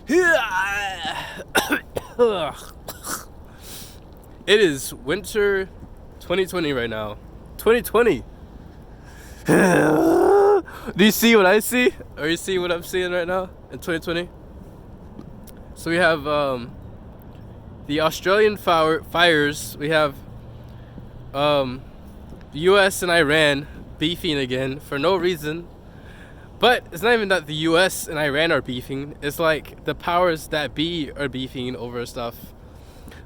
It is winter 2020 right now. 2020. Do you see what I see? Or you see what I'm seeing right now in 2020? So we have the Australian fires. We have the US and Iran beefing again for no reason. But it's not even that the US and Iran are beefing. It's like the powers that be are beefing over stuff.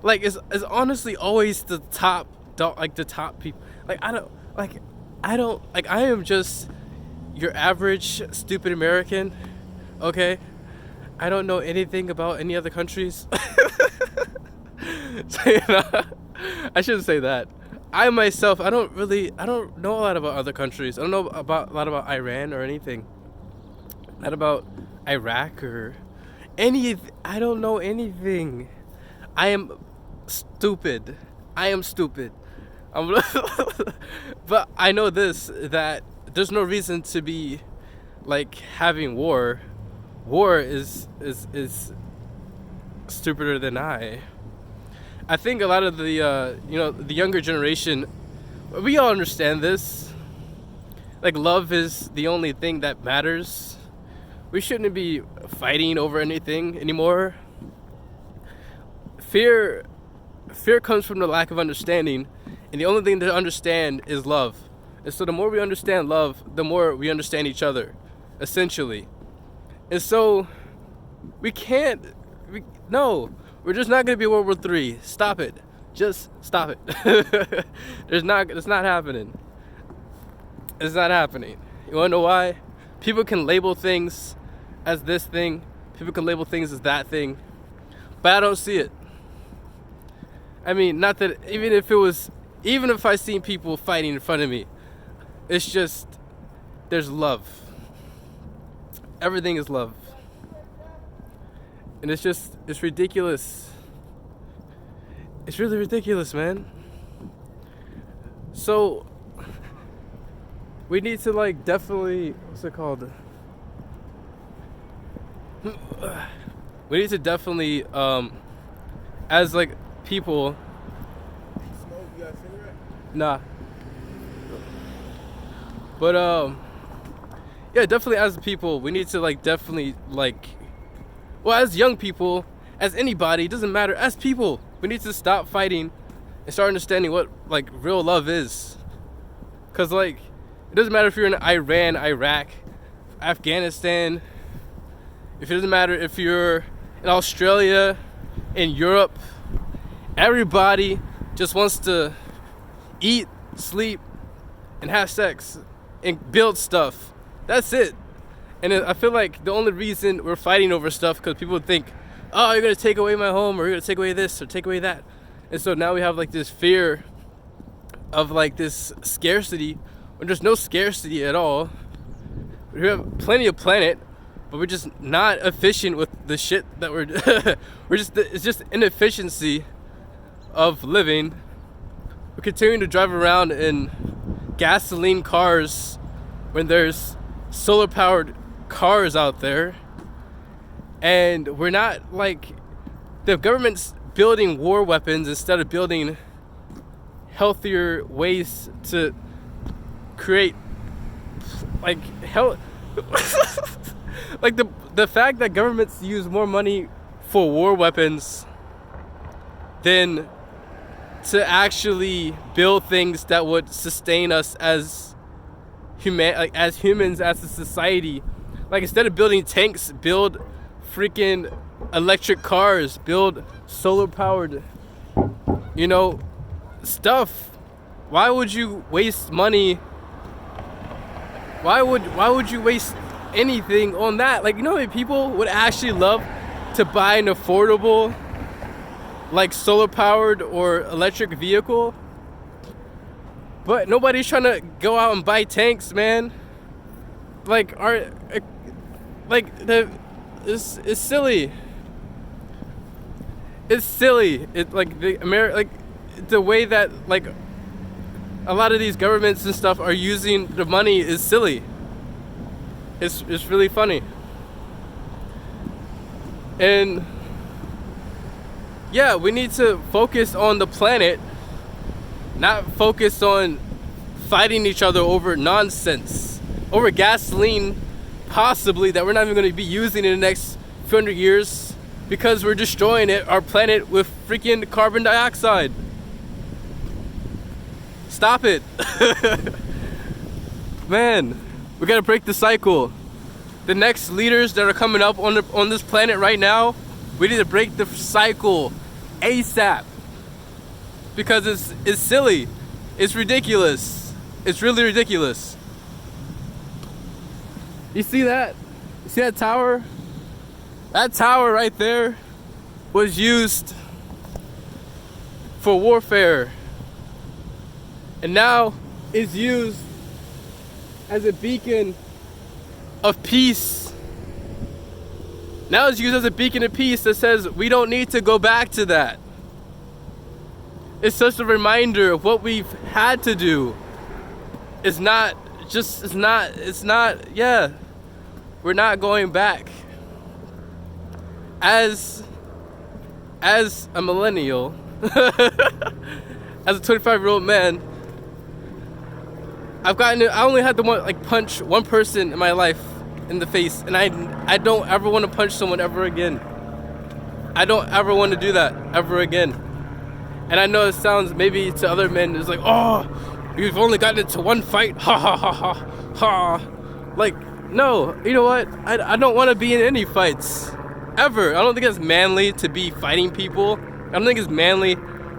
Like it's honestly always the top people. I am just your average stupid American, okay? I don't know anything about any other countries. So, I shouldn't say that. I myself, I don't know a lot about other countries. I don't know a lot about Iran or anything. Not about Iraq or I don't know anything. I am stupid. But I know this, that there's no reason to be like having war. War is stupider than I think a lot of the the younger generation, we all understand this. Like, love is the only thing that matters. We shouldn't be fighting over anything anymore. Fear comes from the lack of understanding, and the only thing to understand is love. And so the more we understand love, the more we understand each other, essentially. And so we're just not gonna be World War III. Stop it. Just stop it. It's not happening. It's not happening. You wanna know why? People can label things as this thing. People can label things as that thing. But I don't see it. I mean, not that even if I seen people fighting in front of me, it's just, there's love. Everything is love. And it's ridiculous. It's really ridiculous, man. So we need to definitely, what's it called? We need to definitely, as people. You got a cigarette? Nah. But yeah, definitely as people, we need to as young people, as anybody, it doesn't matter, as people, we need to stop fighting and start understanding what real love is. Cause it doesn't matter if you're in Iran, Iraq, Afghanistan. It doesn't matter if you're in Australia, in Europe. Everybody just wants to eat, sleep, and have sex and build stuff. That's it. And I feel like the only reason we're fighting over stuff because people think, oh, you're gonna take away my home, or you're gonna take away this or take away that. And so now we have this fear of this scarcity when there's no scarcity at all. We have plenty of planet, but we're just not efficient with the shit that it's just inefficiency of living. We're continuing to drive around in gasoline cars when there's solar powered cars out there, and we're not the government's building war weapons instead of building healthier ways to create health. The fact that governments use more money for war weapons than to actually build things that would sustain us as humans, as a society. Instead of building tanks, build freaking electric cars, build solar powered stuff. Why would you waste money? Why would you waste anything on that? How many people would actually love to buy an affordable solar powered or electric vehicle? But nobody's trying to go out and buy tanks, man. It's silly. It's silly. The way that a lot of these governments and stuff are using the money is silly. It's really funny. And yeah, we need to focus on the planet, not focus on fighting each other over nonsense, over gasoline, possibly, that we're not even going to be using in the next few hundred years because we're destroying our planet with freaking carbon dioxide. Stop it. Man, we gotta break the cycle. The next leaders that are coming up on this planet right now, we need to break the cycle ASAP. Because it's silly. It's ridiculous. It's really ridiculous. You see that? You see that tower? That tower right there was used for warfare. And now is used as a beacon of peace. Now it's used as a beacon of peace that says we don't need to go back to that. It's just a reminder of what we've had to do. It's not, yeah. We're not going back. As a millennial, as a 25-year-old man, I only had to punch one person in my life in the face, and I don't ever want to punch someone ever again. I don't ever want to do that ever again. And I know it sounds maybe to other men, it's like, oh, you've only gotten into one fight, ha ha ha ha ha. Like, no, you know what? I don't want to be in any fights, ever. I don't think it's manly to be fighting people. I don't think it's manly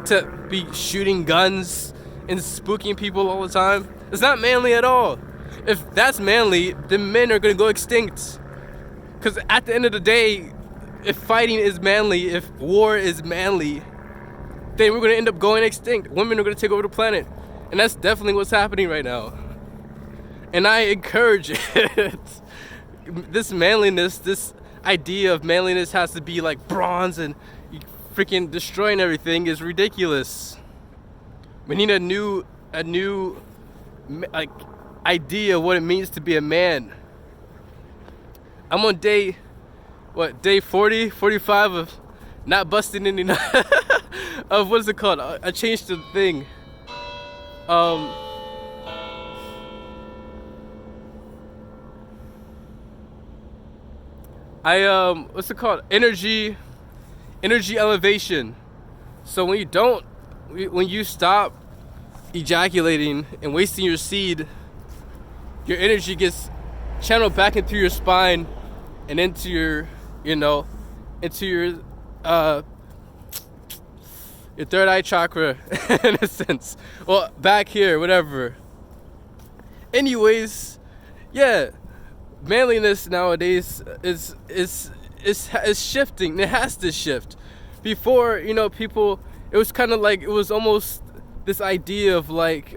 to be shooting guns and spooking people all the time. It's not manly at all. If that's manly, then men are going to go extinct. Because at the end of the day, if fighting is manly, if war is manly, then we're going to end up going extinct. Women are going to take over the planet. And that's definitely what's happening right now. And I encourage it. This manliness, this idea of manliness has to be like bronze and freaking destroying everything is ridiculous. We need a new like idea of what it means to be a man. I'm on day 40, 45 of not busting any of what's it called? I changed the thing. What's it called? Energy elevation. So when you stop ejaculating and wasting your seed, your energy gets channeled back into your spine and into your third eye chakra in a sense. Well, back here, whatever. Anyways, yeah, manliness nowadays is shifting. It has to shift. Before, people, it was kind of like, it was almost this idea of like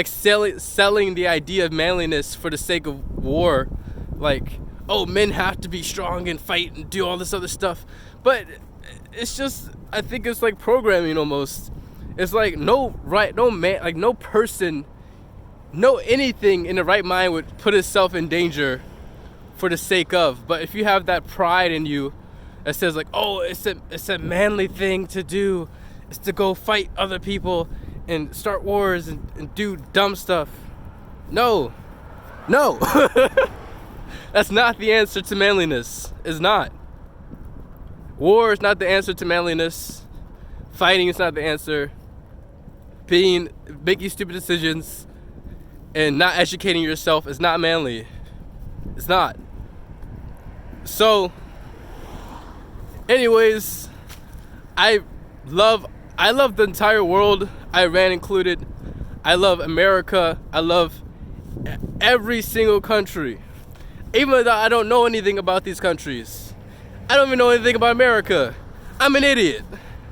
selling the idea of manliness for the sake of war. Like, oh, men have to be strong and fight and do all this other stuff. But it's just, I think it's like programming almost. It's like no man, like no person, no anything in the right mind would put itself in danger for the sake of. But if you have that pride in you that says like, oh, it's a manly thing to do, is to go fight other people and start wars and do dumb stuff. No. That's not the answer to manliness. It's not. War is not the answer to manliness. Fighting is not the answer. Making stupid decisions and not educating yourself is not manly. It's not. So, anyways, I love the entire world, Iran included. I love America. I love every single country. Even though I don't know anything about these countries. I don't even know anything about America. I'm an idiot.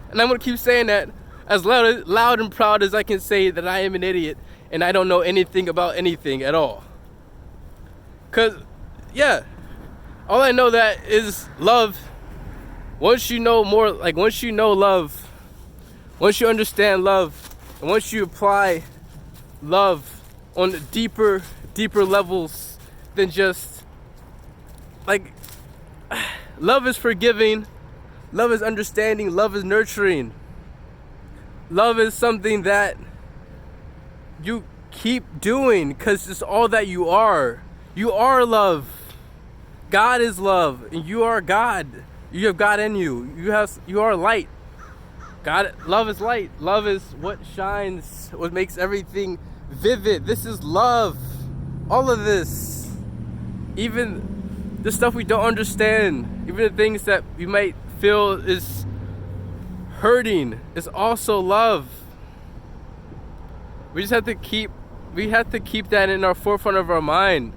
And I'm going to keep saying that as loud and proud as I can say that I am an idiot and I don't know anything about anything at all. Because, yeah, all I know that is love. Once you know love, once you understand love, and once you apply love on deeper levels than just like Love is forgiving. Love is understanding. Love is nurturing. Love is something that you keep doing because it's all that you are. You are love. God is love, and you are God. You have God in you. You are light. God, love is light. Love is what shines, what makes everything vivid. This is love. All of this, even the stuff we don't understand, even the things that we might feel is hurting, is also love. We just have to keep that in our forefront of our mind,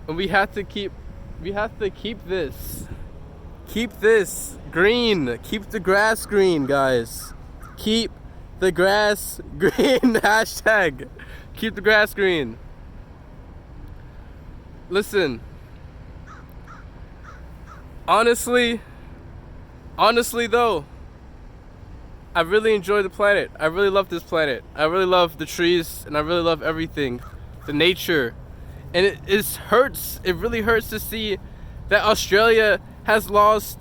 and we have to keep this. Keep this green. Keep the grass green, guys. Keep the grass green. Hashtag. Keep the grass green. Listen. Honestly though, I really enjoy the planet. I really love this planet. I really love the trees, and I really love everything. The nature. And it hurts. It really hurts to see that Australia has lost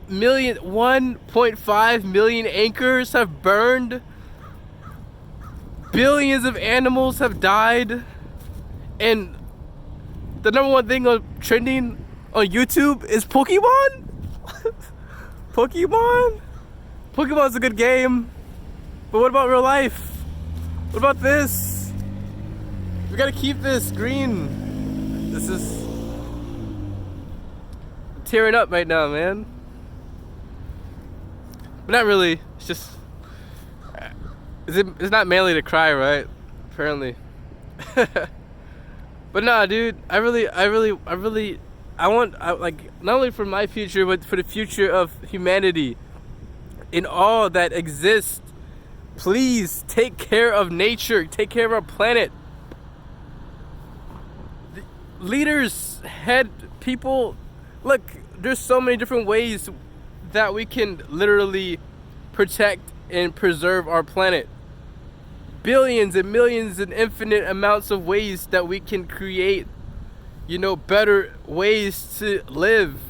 1.5 million acres have burned. Billions of animals have died. And the number one thing trending on YouTube is Pokemon. Pokemon's a good game. But what about real life? What about this? We gotta keep this green. This is tearing up right now, man. But not really. It's just it's not manly to cry, right? Apparently. But nah, dude. I want like not only for my future, but for the future of humanity, in all that exists. Please take care of nature. Take care of our planet. The leaders, head people. Look, there's so many different ways that we can literally protect and preserve our planet. Billions and millions and infinite amounts of ways that we can create, better ways to live.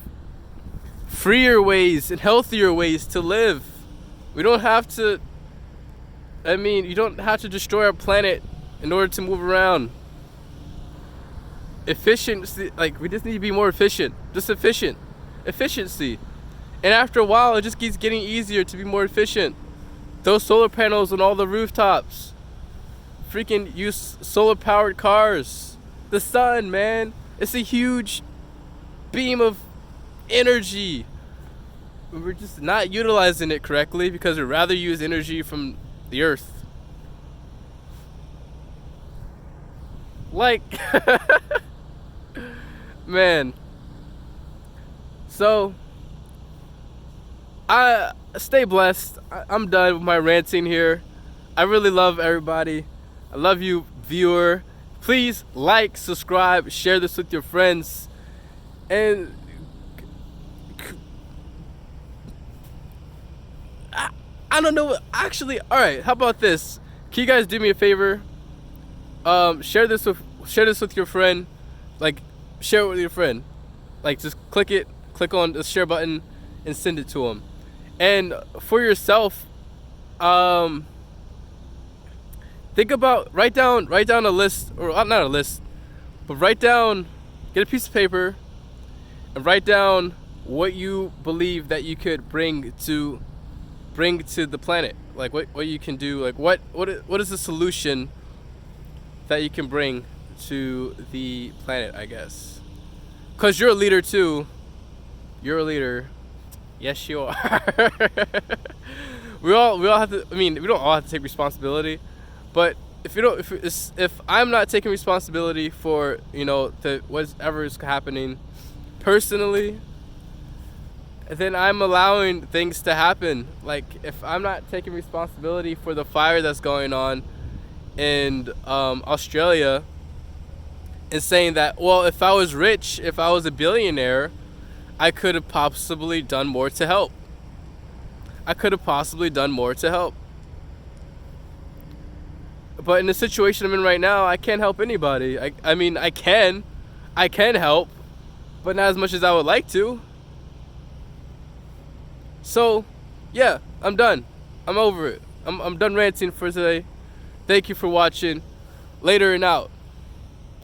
Freer ways and healthier ways to live. We don't have to, you don't have to destroy our planet in order to move around. Efficiency, we just need to be more efficient. Just efficiency. And after a while, it just keeps getting easier to be more efficient. Those solar panels on all the rooftops. Freaking use solar powered cars. The sun, man. It's a huge beam of energy. We're just not utilizing it correctly because we'd rather use energy from the earth. Man. So, I stay blessed. I'm done with my ranting here. I really love everybody. I love you, viewer. Please like, subscribe, share this with your friends. And I don't know. Actually, all right. How about this? Can you guys do me a favor? Share this with your friend. Share it with your friend. Just click on the share button, and send it to them. And for yourself, think about write down a list, or not a list, but get a piece of paper, and write down what you believe that you could bring to the planet. What you can do. What is the solution that you can bring to the planet, I guess. Because you're a leader too. You're a leader. Yes, you are. we all have to. We don't all have to take responsibility, but if I'm not taking responsibility for whatever is happening personally, then I'm allowing things to happen. If I'm not taking responsibility for the fire that's going on in Australia, and saying that, well, if I was rich, if I was a billionaire, I could have possibly done more to help. But in the situation I'm in right now, I can't help anybody. I can help, but not as much as I would like to. So, yeah, I'm done. I'm over it. I'm done ranting for today. Thank you for watching. Later and out.